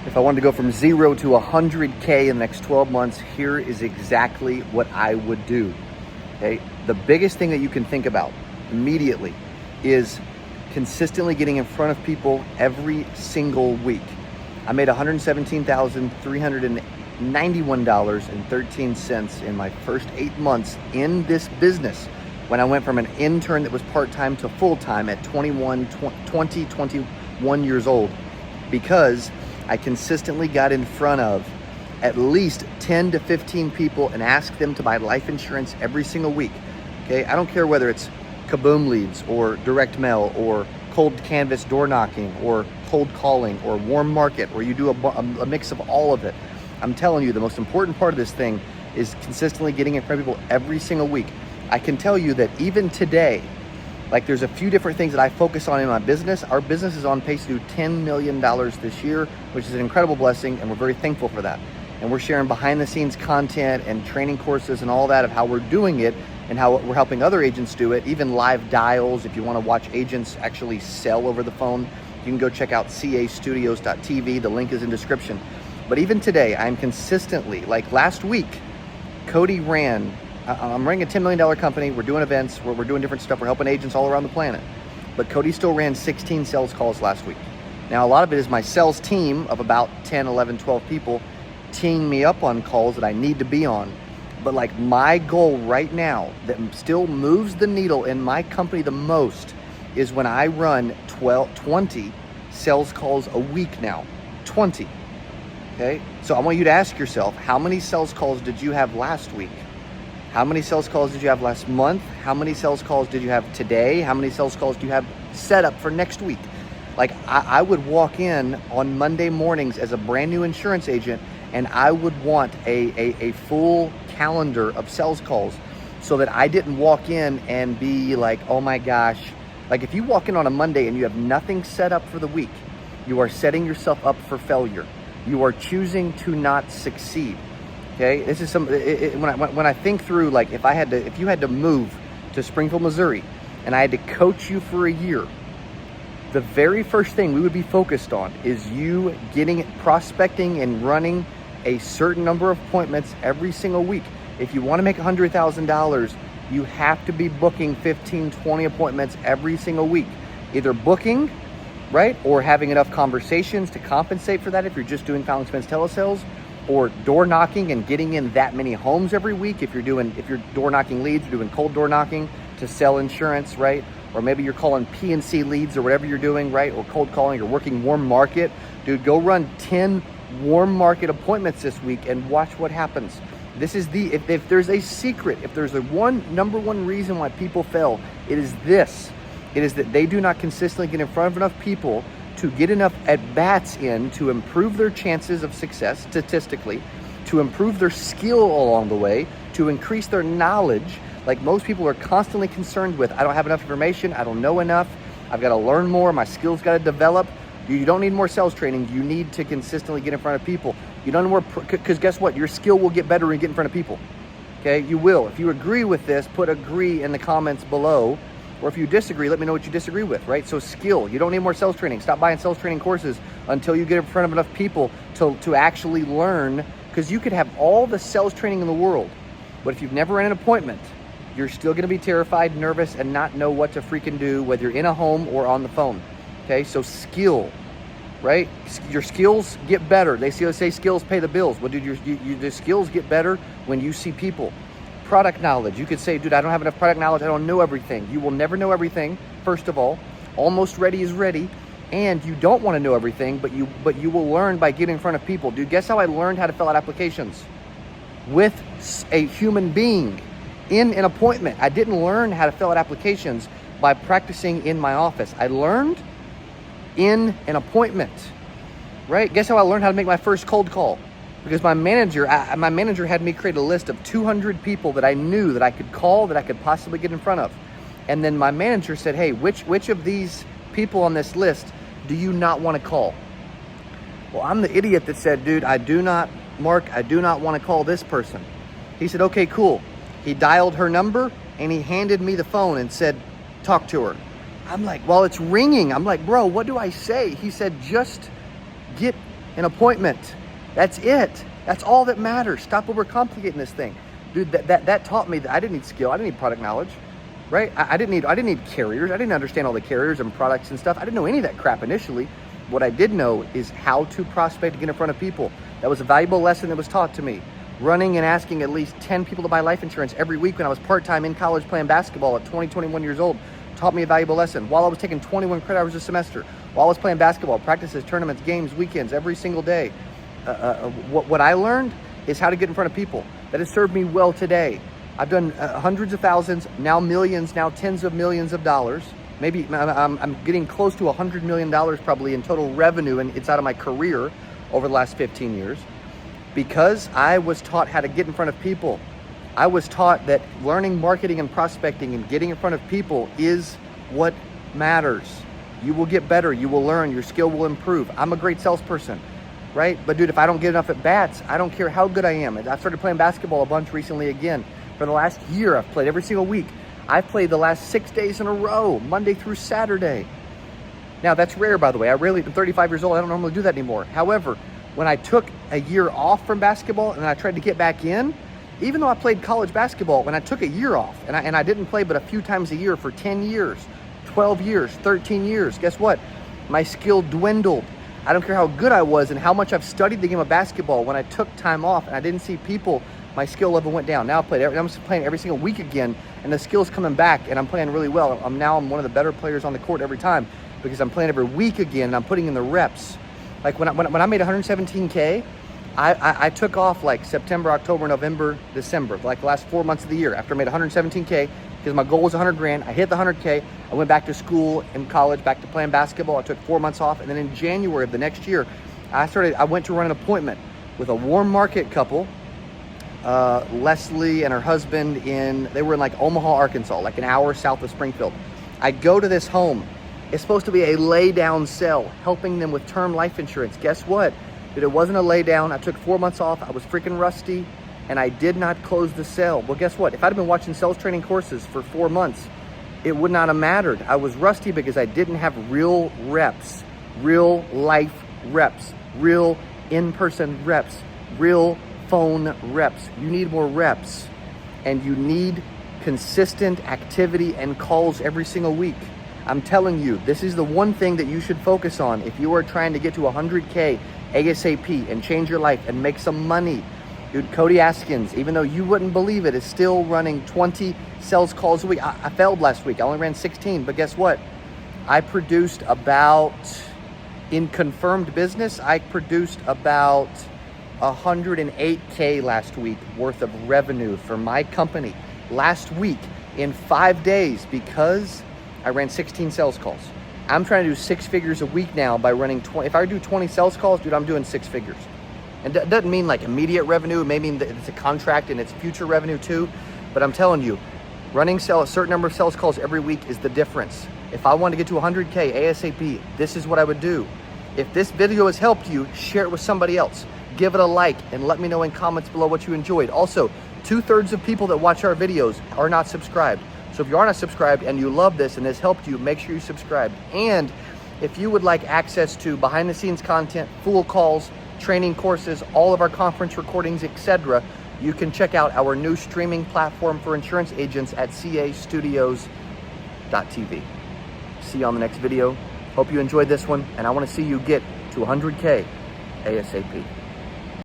If I wanted to go from 0 to 100K in the next 12 months, here is exactly what I would do. Okay, the biggest thing that you can think about immediately is consistently getting in front of people every single week. I made $117,391.13 in my first 8 months in this business when I went from an intern that was part-time to full-time at 21 years old, because I consistently got in front of at least 10 to 15 people and asked them to buy life insurance every single week. Okay, I don't care whether it's Kaboom leads or direct mail or cold canvas door knocking or cold calling or warm market, or you do a mix of all of it. I'm telling you, the most important part of this thing is consistently getting in front of people every single week. I can tell you that even today, like, there's a few different things that I focus on in my business. Our business is on pace to do $10 million this year, which is an incredible blessing, and we're very thankful for that. And we're sharing behind the scenes content and training courses and all that of how we're doing it and how we're helping other agents do it, even live dials. If you want to watch agents actually sell over the phone, you can go check out castudios.tv. The link is in description. But even today, I'm consistently, like last week, Cody ran, I'm running a $10 million company. We're doing events, we're doing different stuff. We're helping agents all around the planet. But Cody still ran 16 sales calls last week. Now, a lot of it is my sales team of about 10, 11, 12 people teeing me up on calls that I need to be on. But like, my goal right now that still moves the needle in my company the most is when I run 20 sales calls a week now. 20. Okay? So I want you to ask yourself, how many sales calls did you have last week? How many sales calls did you have last month? How many sales calls did you have today? How many sales calls do you have set up for next week? Like, I would walk in on Monday mornings as a brand new insurance agent, and I would want a full calendar of sales calls so that I didn't walk in and be like, oh my gosh. Like, if you walk in on a Monday and you have nothing set up for the week, you are setting yourself up for failure. You are choosing to not succeed. Okay, this is when I think through, like, if you had to move to Springfield, Missouri, and I had to coach you for a year, the very first thing we would be focused on is you prospecting and running a certain number of appointments every single week. If you want to make $100,000, you have to be booking 15, 20 appointments every single week. Either booking, right, or having enough conversations to compensate for that if you're just doing final expense telesales, or door knocking and getting in that many homes every week. If you're door knocking leads, you're doing cold door knocking to sell insurance, right? Or maybe you're calling P&C leads or whatever you're doing, right? Or cold calling, or working warm market. Dude, go run 10 warm market appointments this week and watch what happens. This is if there's a secret, if there's number one reason why people fail, it is this. It is that they do not consistently get in front of enough people to get enough at-bats in to improve their chances of success statistically, to improve their skill along the way, to increase their knowledge. Like, most people are constantly concerned with, I don't have enough information, I don't know enough, I've got to learn more, my skills got to develop. You don't need more sales training. You need to consistently get in front of people. You don't need more, because guess what? Your skill will get better when you get in front of people. Okay, you will. If you agree with this, put agree in the comments below. Or if you disagree, let me know what you disagree with, right? So skill, you don't need more sales training. Stop buying sales training courses until you get in front of enough people to actually learn, because you could have all the sales training in the world, but if you've never ran an appointment, you're still gonna be terrified, nervous, and not know what to freaking do, whether you're in a home or on the phone. Okay, so skill, right? Your skills get better. They say skills pay the bills. Well, dude, the skills get better when you see people. Product knowledge. You could say, dude, I don't have enough product knowledge. I don't know everything. You will never know everything, first of all. Almost ready is ready. And you don't want to know everything, but you will learn by getting in front of people. Dude, guess how I learned how to fill out applications? With a human being in an appointment. I didn't learn how to fill out applications by practicing in my office. I learned in an appointment, right? Guess how I learned how to make my first cold call? Because my manager had me create a list of 200 people that I knew that I could call, that I could possibly get in front of. And then my manager said, hey, which of these people on this list do you not want to call? Well, I'm the idiot that said, dude, I do not want to call this person. He said, okay, cool. He dialed her number and he handed me the phone and said, talk to her. I'm like, well, it's ringing. I'm like, bro, what do I say? He said, just get an appointment. That's it. That's all that matters. Stop overcomplicating this thing. Dude, that taught me that I didn't need skill. I didn't need product knowledge, right? I didn't need carriers. I didn't understand all the carriers and products and stuff. I didn't know any of that crap initially. What I did know is how to prospect to get in front of people. That was a valuable lesson that was taught to me. Running and asking at least 10 people to buy life insurance every week when I was part-time in college playing basketball at 20, 21 years old taught me a valuable lesson. While I was taking 21 credit hours a semester, while I was playing basketball, practices, tournaments, games, weekends, every single day, what I learned is how to get in front of people. That has served me well today. I've done hundreds of thousands, now millions, now tens of millions of dollars. Maybe I'm getting close to $100 million probably in total revenue, and it's out of my career over the last 15 years because I was taught how to get in front of people. I was taught that learning marketing and prospecting and getting in front of people is what matters. You will get better, you will learn, your skill will improve. I'm a great salesperson, right? But dude, if I don't get enough at bats, I don't care how good I am. I started playing basketball a bunch recently again. For the last year, I've played every single week. I've played the last 6 days in a row, Monday through Saturday. Now that's rare, by the way. I'm 35 years old, I don't normally do that anymore. However, when I took a year off from basketball and I tried to get back in, even though I played college basketball, when I took a year off and I didn't play but a few times a year for 10 years, 12 years, 13 years, guess what? My skill dwindled. I don't care how good I was and how much I've studied the game of basketball. When I took time off and I didn't see people, my skill level went down. Now I'm playing every single week again, and the skill's coming back, and I'm playing really well. I'm one of the better players on the court every time because I'm playing every week again, and I'm putting in the reps. Like when I made 117K, I took off like September, October, November, December, like the last 4 months of the year after I made 117K because my goal was 100 grand. I hit the 100K. I went back to school in college, back to playing basketball. I took 4 months off, and then in January of the next year, I went to run an appointment with a warm market couple. Leslie and her husband they were in like Omaha, Arkansas, like an hour south of Springfield. I go to this home. It's supposed to be a lay down sell, helping them with term life insurance. Guess what? Dude, it wasn't a lay down. I took 4 months off. I was freaking rusty and I did not close the sale. Well, guess what? If I'd been watching sales training courses for 4 months, it would not have mattered. I was rusty because I didn't have real reps, real life reps, real in-person reps, real phone reps. You need more reps, and you need consistent activity and calls every single week. I'm telling you, this is the one thing that you should focus on if you are trying to get to 100K ASAP and change your life and make some money. Dude, Cody Askins, even though you wouldn't believe it, is still running 20 sales calls a week. I failed last week. I only ran 16, but guess what? I produced in confirmed business, I produced about 108K last week worth of revenue for my company last week in 5 days because I ran 16 sales calls. I'm trying to do 6 figures a week now by running 20. If I do 20 sales calls, dude, I'm doing 6 figures. And that doesn't mean like immediate revenue. It may mean that it's a contract and it's future revenue too. But I'm telling you, running a certain number of sales calls every week is the difference. If I want to get to 100K ASAP, this is what I would do. If this video has helped you, share it with somebody else. Give it a like and let me know in comments below what you enjoyed. Also, 2/3 of people that watch our videos are not subscribed. So if you are not subscribed and you love this and this helped you, make sure you subscribe. And if you would like access to behind the scenes content, full calls, training courses, all of our conference recordings, etc., you can check out our new streaming platform for insurance agents at castudios.tv. See you on the next video. Hope you enjoyed this one, and I want to see you get to 100K ASAP.